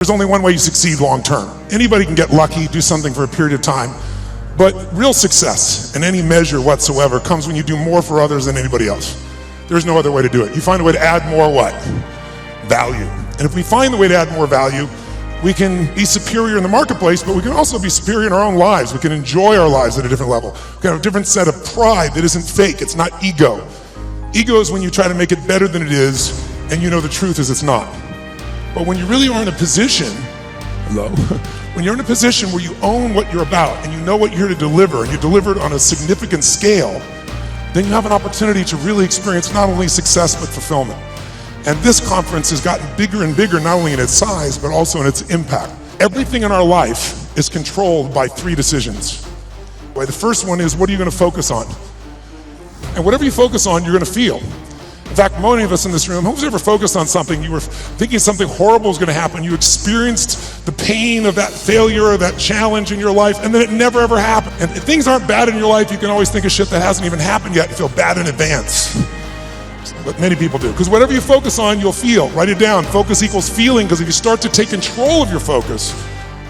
There's only one way you succeed long term. Anybody can get lucky, do something for a period of time, but real success in any measure whatsoever comes when you do more for others than anybody else. There's no other way to do it. You find a way to add more what? Value. And if we find the way to add more value, we can be superior in the marketplace, but we can also be superior in our own lives. We can enjoy our lives at a different level. We can have a different set of pride that isn't fake. It's not ego. Ego is when you try to make it better than it is, and you know the truth is it's not. But when you really are in a position, when you're in a position where you own what you're about and you know what you're here to deliver, and you deliver it on a significant scale, then you have an opportunity to really experience not only success but fulfillment. And this conference has gotten bigger and bigger, not only in its size, but also in its impact. Everything in our life is controlled by 3 decisions. The first one is, what are you going to focus on? And whatever you focus on, you're going to feel. In fact, many of us in this room, who's ever focused on something, you were thinking something horrible was going to happen, you experienced the pain of that failure or that challenge in your life, and then it never ever happened. And if things aren't bad in your life, you can always think of shit that hasn't even happened yet and feel bad in advance. But many people do. Because whatever you focus on, you'll feel. Write it down. Focus equals feeling, because if you start to take control of your focus,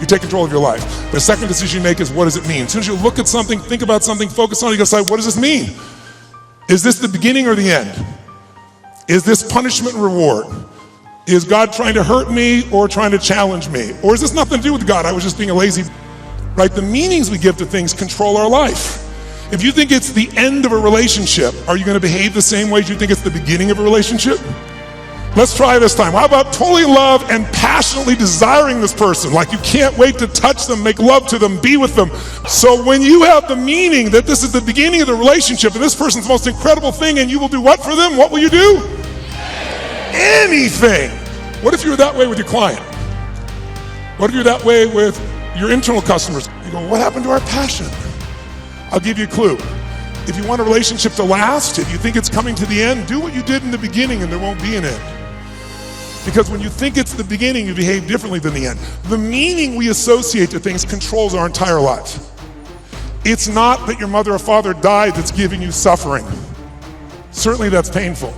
you take control of your life. The second decision you make is, what does it mean? As soon as you look at something, think about something, focus on it, you gotta decide, what does this mean? Is this the beginning or the end? Is this punishment and reward? Is God trying to hurt me or trying to challenge me? Or is this nothing to do with God? I was just being a lazy, right? The meanings we give to things control our life. If you think it's the end of a relationship, are you going to behave the same way as you think it's the beginning of a relationship? Let's try this time. How about totally love and passionately desiring this person? Like you can't wait to touch them, make love to them, be with them. So when you have the meaning that this is the beginning of the relationship and this person's the most incredible thing, and you will do what for them? What will you do? Anything. What if you were that way with your client? What if you're that way with your internal customers? You go, what happened to our passion? I'll give you a clue. If you want a relationship to last, if you think it's coming to the end, do what you did in the beginning and there won't be an end. Because when you think it's the beginning, you behave differently than the end. The meaning we associate to things controls our entire lives. It's not that your mother or father died that's giving you suffering. Certainly that's painful.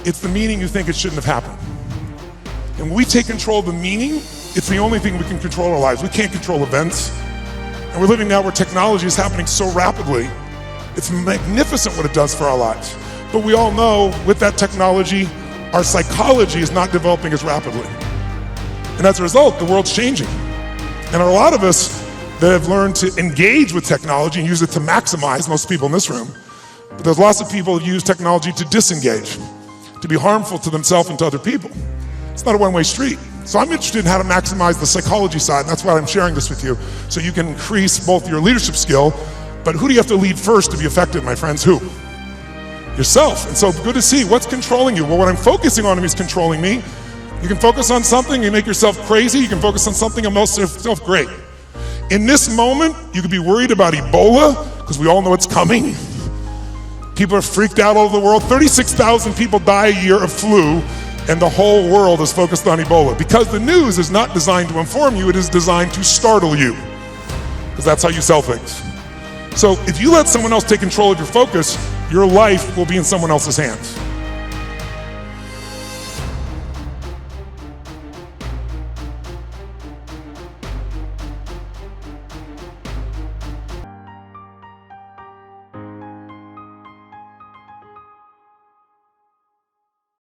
It's the meaning you think it shouldn't have happened. And when we take control of the meaning, it's the only thing we can control our lives. We can't control events. And we're living now where technology is happening so rapidly. It's magnificent what it does for our lives. But we all know with that technology, our psychology is not developing as rapidly. And as a result, the world's changing. And a lot of us that have learned to engage with technology and use it to maximize, most people in this room, but there's lots of people who use technology to disengage, to be harmful to themselves and to other people. It's not a one-way street. So I'm interested in how to maximize the psychology side, and that's why I'm sharing this with you, so you can increase both your leadership skill, but who do you have to lead first to be effective, my friends? Who? Yourself. And so good to see what's controlling you. Well, what I'm focusing on is controlling me. You can focus on something, you make yourself crazy. You can focus on something and make yourself great. In this moment, you could be worried about Ebola, because we all know it's coming. People are freaked out all over the world. 36,000 people die a year of flu, and the whole world is focused on Ebola. Because the news is not designed to inform you, it is designed to startle you. Because that's how you sell things. So if you let someone else take control of your focus, your life will be in someone else's hands.